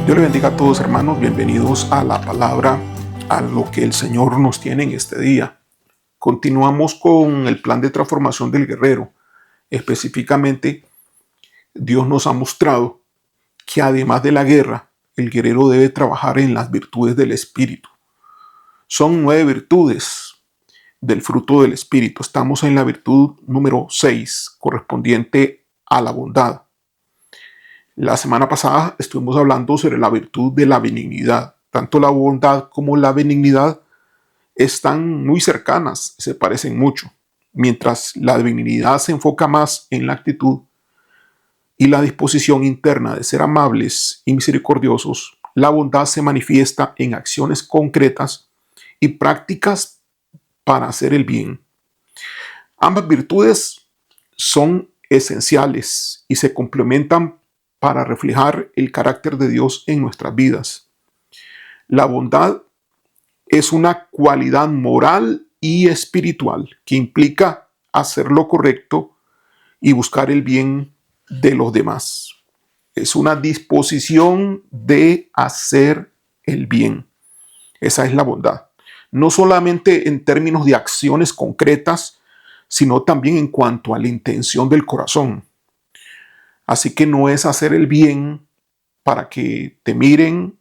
Dios les bendiga a todos, hermanos. Bienvenidos a la palabra, a lo que el Señor nos tiene en este día. Continuamos con el plan de transformación del guerrero. Específicamente, Dios nos ha mostrado que además de la guerra, el guerrero debe trabajar en las virtudes del Espíritu. Son 9 virtudes del fruto del Espíritu. Estamos en la virtud número 6, correspondiente a la bondad. La semana pasada estuvimos hablando sobre la virtud de la benignidad. Tanto la bondad como la benignidad están muy cercanas, se parecen mucho. Mientras la benignidad se enfoca más en la actitud y la disposición interna de ser amables y misericordiosos, la bondad se manifiesta en acciones concretas y prácticas para hacer el bien. Ambas virtudes son esenciales y se complementan para reflejar el carácter de Dios en nuestras vidas. La bondad es una cualidad moral y espiritual que implica hacer lo correcto y buscar el bien de los demás. Es una disposición de hacer el bien. Esa es la bondad. No solamente en términos de acciones concretas, sino también en cuanto a la intención del corazón. Así que no es hacer el bien para que te miren,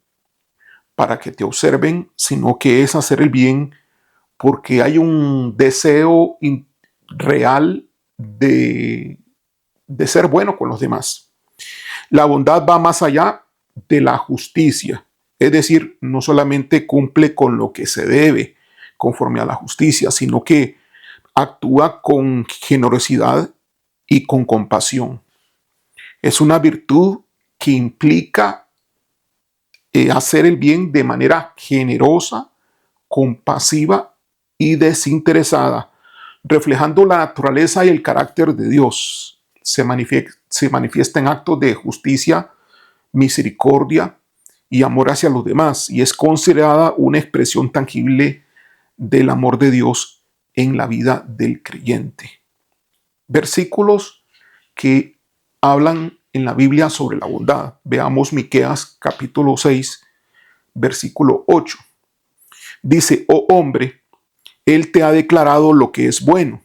para que te observen, sino que es hacer el bien porque hay un deseo real de ser bueno con los demás. La bondad va más allá de la justicia, es decir, no solamente cumple con lo que se debe conforme a la justicia, sino que actúa con generosidad y con compasión. Es una virtud que implica hacer el bien de manera generosa, compasiva y desinteresada, reflejando la naturaleza y el carácter de Dios. Se manifiesta en actos de justicia, misericordia y amor hacia los demás, y es considerada una expresión tangible del amor de Dios en la vida del creyente. Versículos que hablan en la Biblia sobre la bondad. Veamos Miqueas capítulo 6, versículo 8. Dice: oh hombre, Él te ha declarado lo que es bueno.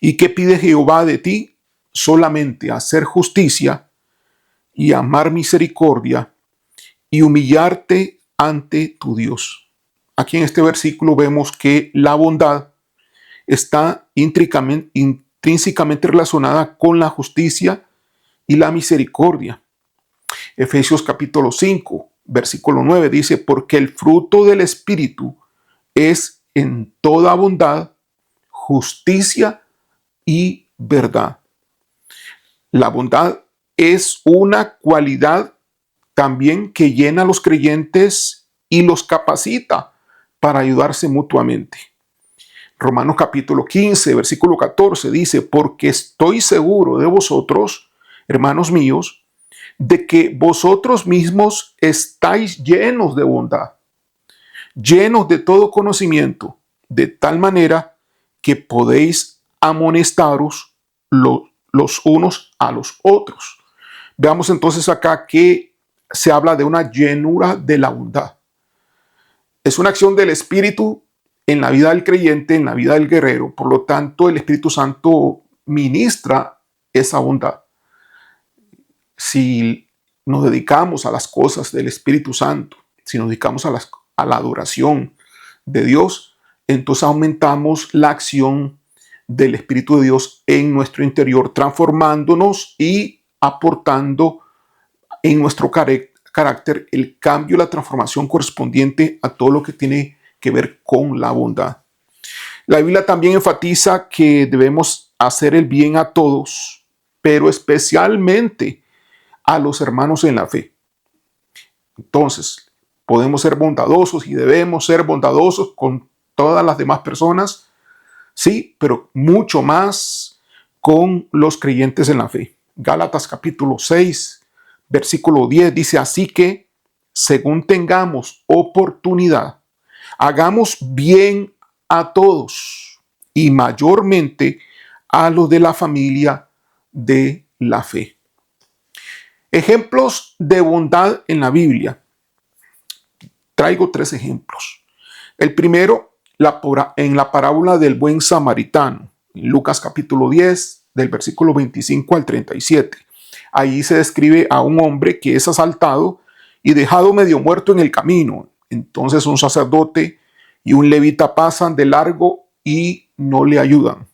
¿Y qué pide Jehová de ti? Solamente hacer justicia y amar misericordia y humillarte ante tu Dios. Aquí en este versículo vemos que la bondad está intrínsecamente relacionada con la justicia y la misericordia. Efesios capítulo 5, versículo 9 dice: porque el fruto del Espíritu es en toda bondad, justicia y verdad. La bondad es una cualidad también que llena a los creyentes y los capacita para ayudarse mutuamente. Romanos capítulo 15, versículo 14 dice: porque estoy seguro de vosotros, hermanos míos, de que vosotros mismos estáis llenos de bondad, llenos de todo conocimiento, de tal manera que podéis amonestaros los unos a los otros. Veamos entonces acá que se habla de una llenura de la bondad. Es una acción del Espíritu en la vida del creyente, en la vida del guerrero. Por lo tanto, el Espíritu Santo ministra esa bondad. Si nos dedicamos a las cosas del Espíritu Santo, si nos dedicamos a la adoración de Dios, entonces aumentamos la acción del Espíritu de Dios en nuestro interior, transformándonos y aportando en nuestro carácter el cambio, la transformación correspondiente a todo lo que tiene que ver con la bondad. La Biblia también enfatiza que debemos hacer el bien a todos, pero especialmente a los hermanos en la fe. Entonces, podemos ser bondadosos y debemos ser bondadosos con todas las demás personas, sí, pero mucho más con los creyentes en la fe. Gálatas capítulo 6, versículo 10 dice: así que, según tengamos oportunidad, hagamos bien a todos y mayormente a los de la familia de la fe. Ejemplos de bondad en la Biblia. Traigo 3 ejemplos. El primero, en la parábola del buen samaritano, en Lucas capítulo 10, del versículo 25 al 37. Ahí se describe a un hombre que es asaltado y dejado medio muerto en el camino. Entonces un sacerdote y un levita pasan de largo y no le ayudan.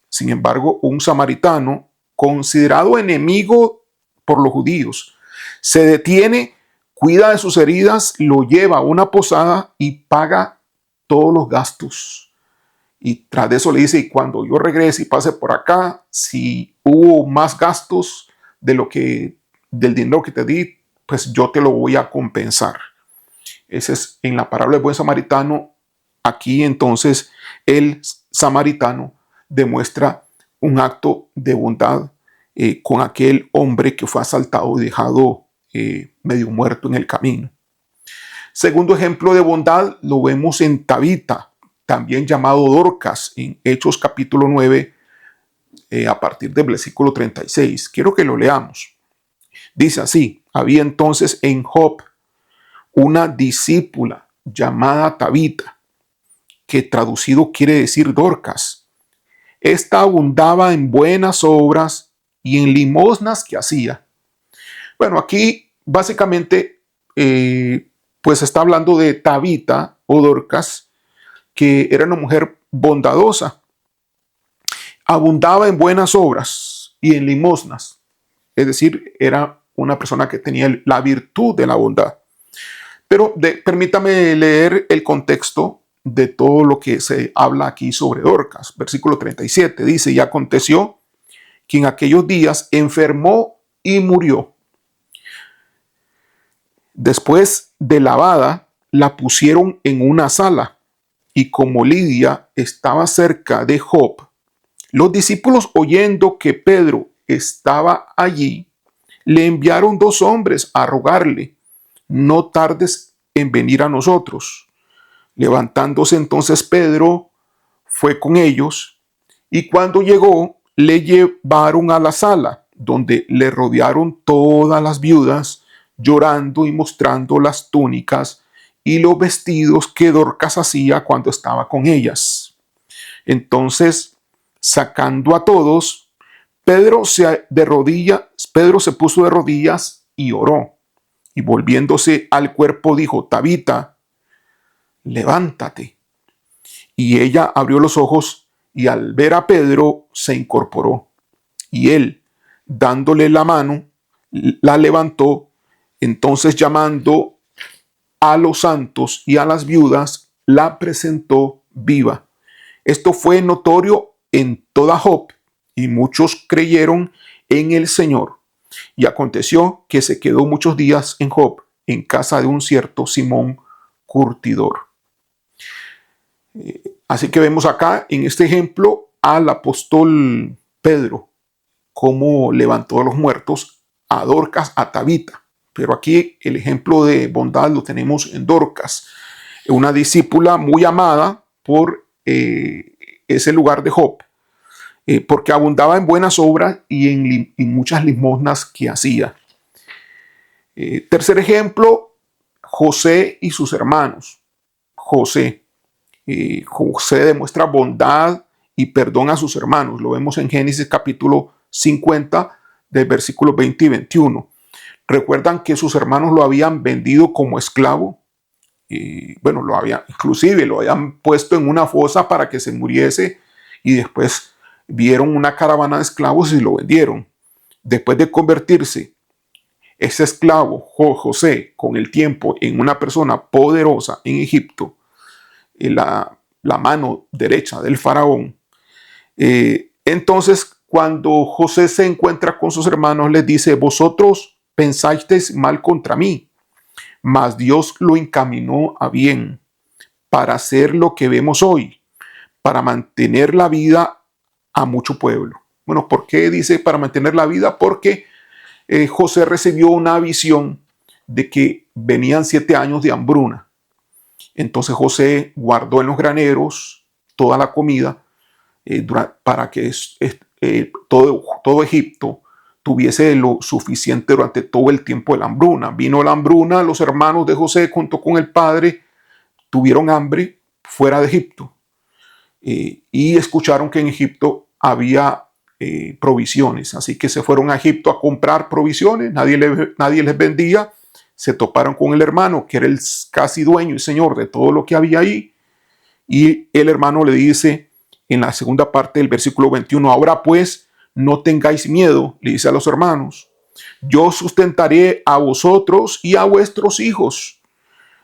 Sin embargo, un samaritano, considerado enemigo por los judíos, se detiene, cuida de sus heridas, lo lleva a una posada y paga todos los gastos. Y tras de eso le dice, y cuando yo regrese y pase por acá, si hubo más gastos del dinero que te di, pues yo te lo voy a compensar. Ese es en la parábola del buen samaritano. Aquí entonces el samaritano demuestra un acto de bondad con aquel hombre que fue asaltado y dejado medio muerto en el camino. Segundo ejemplo de bondad lo vemos en Tabita, también llamado Dorcas, en Hechos capítulo 9, a partir del versículo 36. Quiero que lo leamos. Dice así: había entonces en Job una discípula llamada Tabita, que traducido quiere decir Dorcas. Esta abundaba en buenas obras y en limosnas que hacía. Bueno, aquí básicamente pues está hablando de Tabita o Dorcas, que era una mujer bondadosa. Abundaba en buenas obras y en limosnas. Es decir, era una persona que tenía la virtud de la bondad. Pero permítame leer el contexto de todo lo que se habla aquí sobre Dorcas. Versículo 37 dice: y aconteció que en aquellos días enfermó y murió. Después de lavada, la pusieron en una sala, y como Lidia estaba cerca de Job, los discípulos, oyendo que Pedro estaba allí, le enviaron 2 hombres a rogarle: no tardes en venir a nosotros. Levantándose entonces Pedro, fue con ellos, y cuando llegó, le llevaron a la sala, donde le rodearon todas las viudas, llorando y mostrando las túnicas y los vestidos que Dorcas hacía cuando estaba con ellas. Entonces, sacando a todos, Pedro se puso de rodillas y oró. Y volviéndose al cuerpo dijo: Tabita, levántate. Y ella abrió los ojos y al ver a Pedro se incorporó. Y él, dándole la mano, la levantó. Entonces, llamando a los santos y a las viudas, la presentó viva. Esto fue notorio en toda Job, y muchos creyeron en el Señor. Y aconteció que se quedó muchos días en Job, en casa de un cierto Simón curtidor. Así que vemos acá en este ejemplo al apóstol Pedro, cómo levantó a los muertos, a Dorcas, a Tabita. Pero aquí el ejemplo de bondad lo tenemos en Dorcas, una discípula muy amada por ese lugar de Job, porque abundaba en buenas obras y en muchas limosnas que hacía. Tercer ejemplo, José y sus hermanos. José demuestra bondad y perdón a sus hermanos. Lo vemos en Génesis capítulo 50, del versículo 20 y 21. Recuerdan que sus hermanos lo habían vendido como esclavo. Bueno, inclusive lo habían puesto en una fosa para que se muriese, y después vieron una caravana de esclavos y lo vendieron. Después de convertirse ese esclavo, José, con el tiempo en una persona poderosa en Egipto, la mano derecha del faraón, entonces cuando José se encuentra con sus hermanos, les dice: vosotros pensasteis mal contra mí, mas Dios lo encaminó a bien, para hacer lo que vemos hoy, para mantener la vida a mucho pueblo. Bueno, ¿por qué dice para mantener la vida? Porque José recibió una visión de que venían 7 años de hambruna. Entonces José guardó en los graneros toda la comida para que todo Egipto tuviese lo suficiente durante todo el tiempo de la hambruna. Vino la hambruna, los hermanos de José junto con el padre tuvieron hambre fuera de Egipto y escucharon que en Egipto había provisiones, así que se fueron a Egipto a comprar provisiones, nadie les vendía, se toparon con el hermano que era el casi dueño y señor de todo lo que había ahí, y el hermano le dice en la segunda parte del versículo 21, ahora pues no tengáis miedo, le dice a los hermanos, yo sustentaré a vosotros y a vuestros hijos.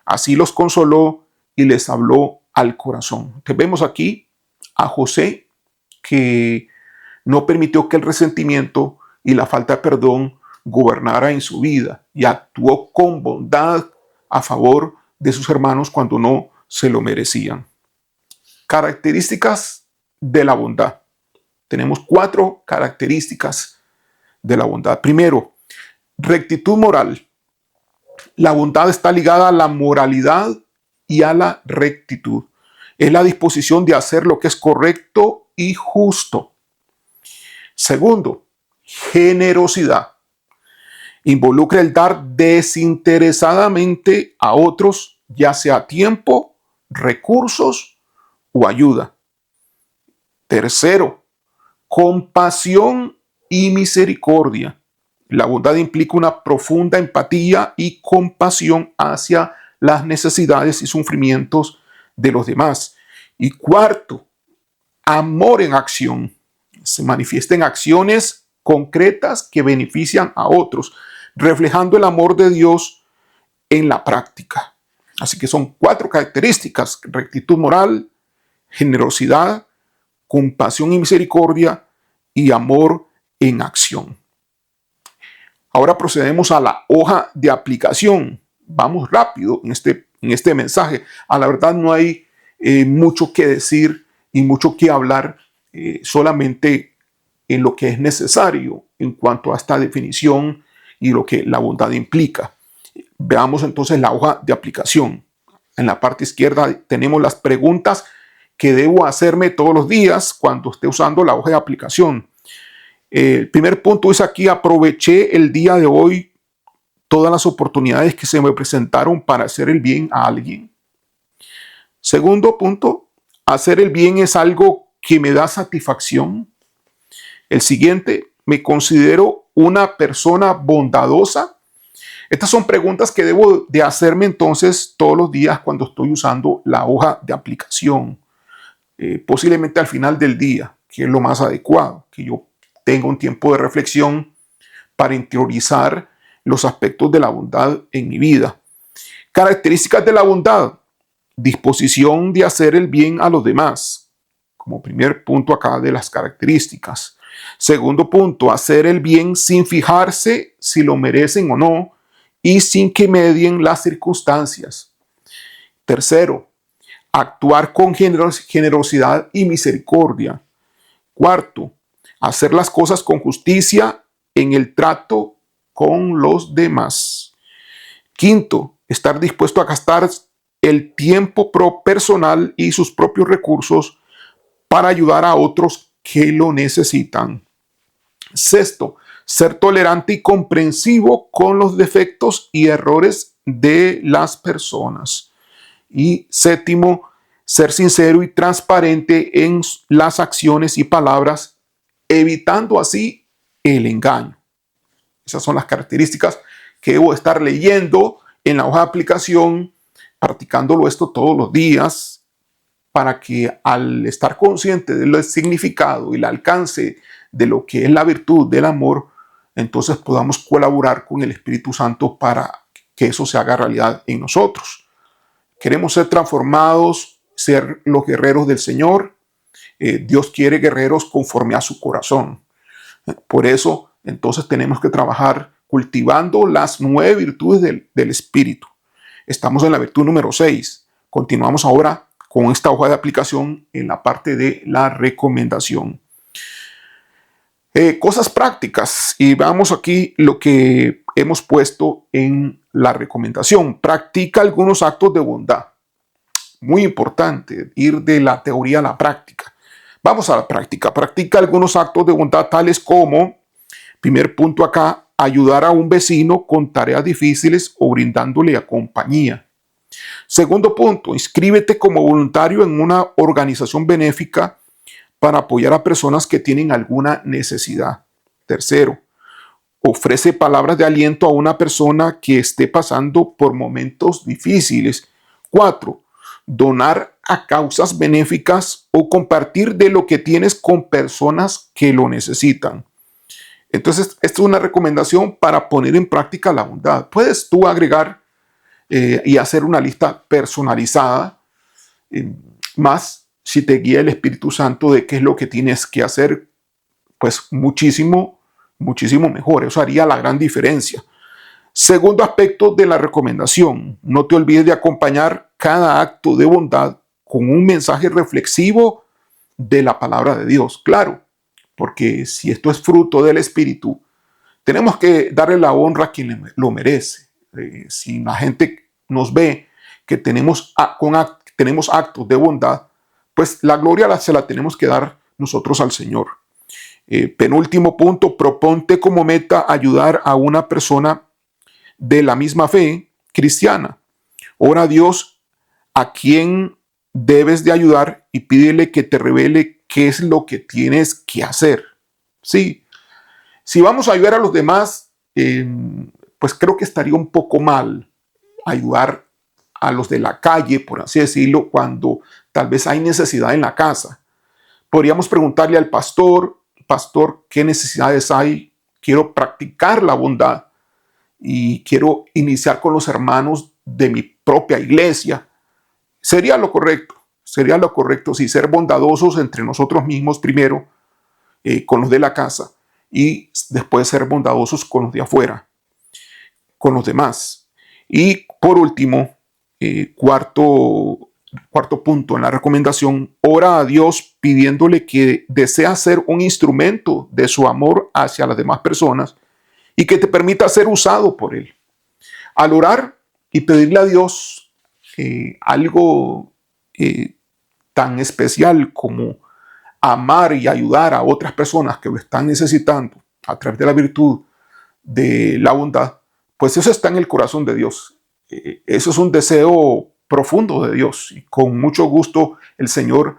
Así los consoló y les habló al corazón. Entonces vemos aquí a José que no permitió que el resentimiento y la falta de perdón gobernara en su vida y actuó con bondad a favor de sus hermanos cuando no se lo merecían. Características de la bondad. Tenemos 4 características de la bondad. Primero, rectitud moral. La bondad está ligada a la moralidad y a la rectitud. Es la disposición de hacer lo que es correcto y justo. Segundo, generosidad. Involucra el dar desinteresadamente a otros, ya sea tiempo, recursos o ayuda. Tercero, compasión y misericordia. La bondad implica una profunda empatía y compasión hacia las necesidades y sufrimientos de los demás. Y cuarto, amor en acción. Se manifiesta en acciones concretas que benefician a otros, reflejando el amor de Dios en la práctica. Así que son 4 características: rectitud moral, generosidad, compasión y misericordia y amor en acción. Ahora procedemos a la hoja de aplicación. Vamos rápido en este mensaje. A la verdad no hay mucho que decir y mucho que hablar, solamente en lo que es necesario en cuanto a esta definición y lo que la bondad implica. Veamos entonces la hoja de aplicación. En la parte izquierda tenemos las preguntas que debo hacerme todos los días cuando esté usando la hoja de aplicación. El primer punto es aquí: aproveché el día de hoy todas las oportunidades que se me presentaron para hacer el bien a alguien. Segundo punto, hacer el bien es algo que me da satisfacción. El siguiente, ¿me considero una persona bondadosa? Estas son preguntas que debo de hacerme entonces todos los días cuando estoy usando la hoja de aplicación. Posiblemente al final del día, que es lo más adecuado, que yo tenga un tiempo de reflexión para interiorizar los aspectos de la bondad en mi vida. Características de la bondad: disposición de hacer el bien a los demás, como primer punto acá de las características. Segundo punto, hacer el bien sin fijarse si lo merecen o no y sin que medien las circunstancias. Tercero, actuar con generosidad y misericordia. Cuarto, hacer las cosas con justicia en el trato con los demás. Quinto, estar dispuesto a gastar el tiempo personal y sus propios recursos para ayudar a otros que lo necesitan. Sexto, ser tolerante y comprensivo con los defectos y errores de las personas. Y séptimo, ser sincero y transparente en las acciones y palabras, evitando así el engaño. Esas son las características que debo estar leyendo en la hoja de aplicación, practicándolo esto todos los días, para que al estar consciente del significado y el alcance de lo que es la virtud del amor, entonces podamos colaborar con el Espíritu Santo para que eso se haga realidad en nosotros. Queremos ser transformados, ser los guerreros del Señor. Dios quiere guerreros conforme a su corazón. Por eso, entonces tenemos que trabajar cultivando las 9 virtudes del Espíritu. Estamos en la virtud número 6. Continuamos ahora con esta hoja de aplicación en la parte de la recomendación. Cosas prácticas, y veamos aquí lo que hemos puesto en la recomendación. Practica algunos actos de bondad. Muy importante ir de la teoría a la práctica. Vamos a la práctica. Practica algunos actos de bondad tales como Primer punto acá, ayudar a un vecino con tareas difíciles o brindándole compañía. Segundo punto, inscríbete como voluntario en una organización benéfica para apoyar a personas que tienen alguna necesidad. Tercero, ofrece palabras de aliento a una persona que esté pasando por momentos difíciles. Cuatro, donar a causas benéficas o compartir de lo que tienes con personas que lo necesitan. Entonces, esta es una recomendación para poner en práctica la bondad. Puedes tú agregar y hacer una lista personalizada, más si te guía el Espíritu Santo de qué es lo que tienes que hacer, pues muchísimo mejor. Eso haría la gran diferencia. Segundo aspecto de la recomendación, no te olvides de acompañar cada acto de bondad con un mensaje reflexivo de la palabra de Dios. Claro, porque si esto es fruto del Espíritu, tenemos que darle la honra a quien lo merece. Si la gente nos ve que tenemos actos de bondad, pues la gloria se la tenemos que dar nosotros al Señor. Penúltimo punto, proponte como meta ayudar a una persona de la misma fe cristiana. Ora a Dios a quien debes de ayudar y pídele que te revele qué es lo que tienes que hacer. Sí, si vamos a ayudar a los demás, pues creo que estaría un poco mal ayudar a los de la calle, por así decirlo, cuando tal vez hay necesidad en la casa. Podríamos preguntarle al pastor, ¿qué necesidades hay? Quiero practicar la bondad y quiero iniciar con los hermanos de mi propia iglesia. Sería lo correcto sí, ser bondadosos entre nosotros mismos primero, con los de la casa, y después ser bondadosos con los de afuera, con los demás. Y por último, cuarto punto en la recomendación, ora a Dios pidiéndole que desea ser un instrumento de su amor hacia las demás personas y que te permita ser usado por Él. Al orar y pedirle a Dios algo tan especial como amar y ayudar a otras personas que lo están necesitando a través de la virtud de la bondad, pues eso está en el corazón de Dios. Eso es un deseo profundo de Dios y con mucho gusto el Señor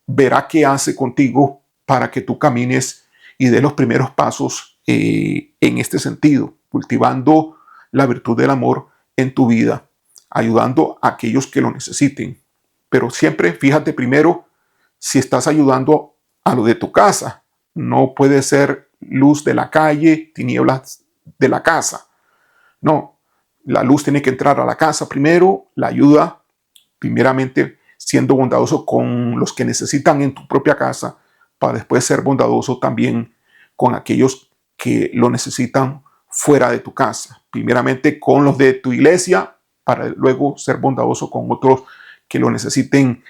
verá qué hace contigo para que tú camines y des los primeros pasos en este sentido, cultivando la virtud del amor en tu vida, ayudando a aquellos que lo necesiten. Pero siempre fíjate primero si estás ayudando a lo de tu casa. No puede ser luz de la calle, tinieblas de la casa. No, la luz tiene que entrar a la casa primero, la ayuda primeramente siendo bondadoso con los que necesitan en tu propia casa, para después ser bondadoso también con aquellos que lo necesitan fuera de tu casa. Primeramente con los de tu iglesia, para luego ser bondadoso con otros que lo necesiten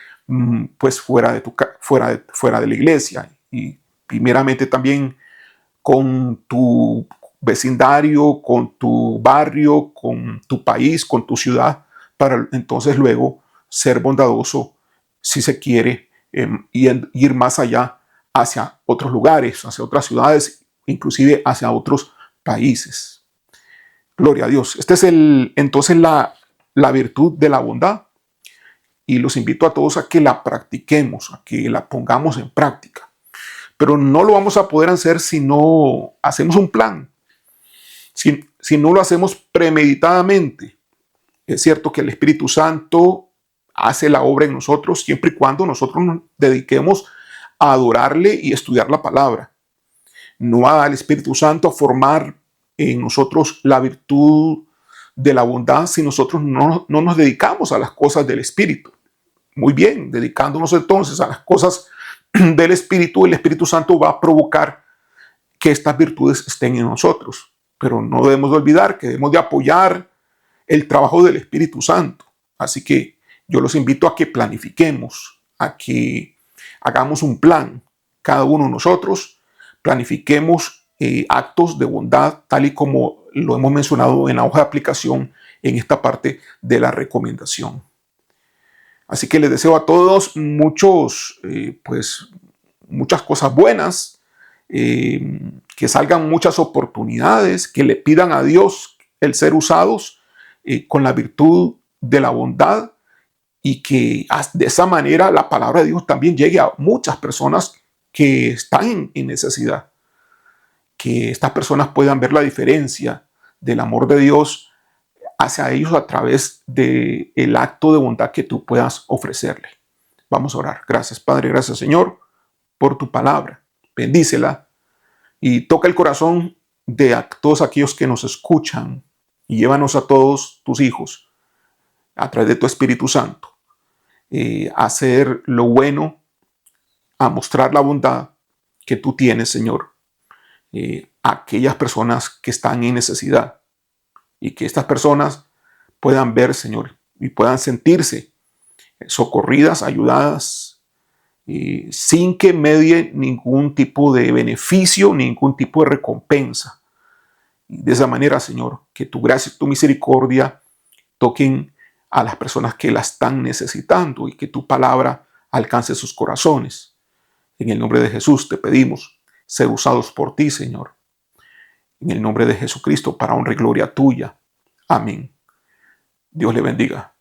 pues fuera de la iglesia. Y primeramente también con tu vecindario, con tu barrio, con tu país, con tu ciudad, para entonces luego ser bondadoso, si se quiere, y ir más allá hacia otros lugares, hacia otras ciudades, inclusive hacia otros países. Gloria a Dios. Esta es entonces la virtud de la bondad. Y los invito a todos a que la practiquemos, a que la pongamos en práctica. Pero no lo vamos a poder hacer si no hacemos un plan, si no lo hacemos premeditadamente. Es cierto que el Espíritu Santo hace la obra en nosotros siempre y cuando nosotros nos dediquemos a adorarle y estudiar la palabra. No va al Espíritu Santo a formar en nosotros la virtud de la bondad si nosotros no nos dedicamos a las cosas del Espíritu. Muy bien, dedicándonos entonces a las cosas del Espíritu, el Espíritu Santo va a provocar que estas virtudes estén en nosotros. Pero no debemos de olvidar que debemos de apoyar el trabajo del Espíritu Santo. Así que yo los invito a que planifiquemos, a que hagamos un plan. Cada uno de nosotros planifiquemos actos de bondad, tal y como lo hemos mencionado en la hoja de aplicación en esta parte de la recomendación. Así que les deseo a todos muchas cosas buenas. que salgan muchas oportunidades, que le pidan a Dios el ser usados con la virtud de la bondad, y que de esa manera la palabra de Dios también llegue a muchas personas que están en necesidad. Que estas personas puedan ver la diferencia del amor de Dios hacia ellos a través del acto de bondad que tú puedas ofrecerle. Vamos a orar. Gracias, Padre. Gracias, Señor, por tu palabra. Bendícela y toca el corazón de todos aquellos que nos escuchan, y llévanos a todos tus hijos a través de tu Espíritu Santo a hacer lo bueno, a mostrar la bondad que tú tienes, Señor, a aquellas personas que están en necesidad, y que estas personas puedan ver, Señor, y puedan sentirse socorridas, ayudadas, sin que medie ningún tipo de beneficio, ningún tipo de recompensa. Y de esa manera, Señor, que tu gracia y tu misericordia toquen a las personas que la están necesitando, y que tu palabra alcance sus corazones. En el nombre de Jesús te pedimos ser usados por ti, Señor. En el nombre de Jesucristo, para honra y gloria tuya. Amén. Dios le bendiga.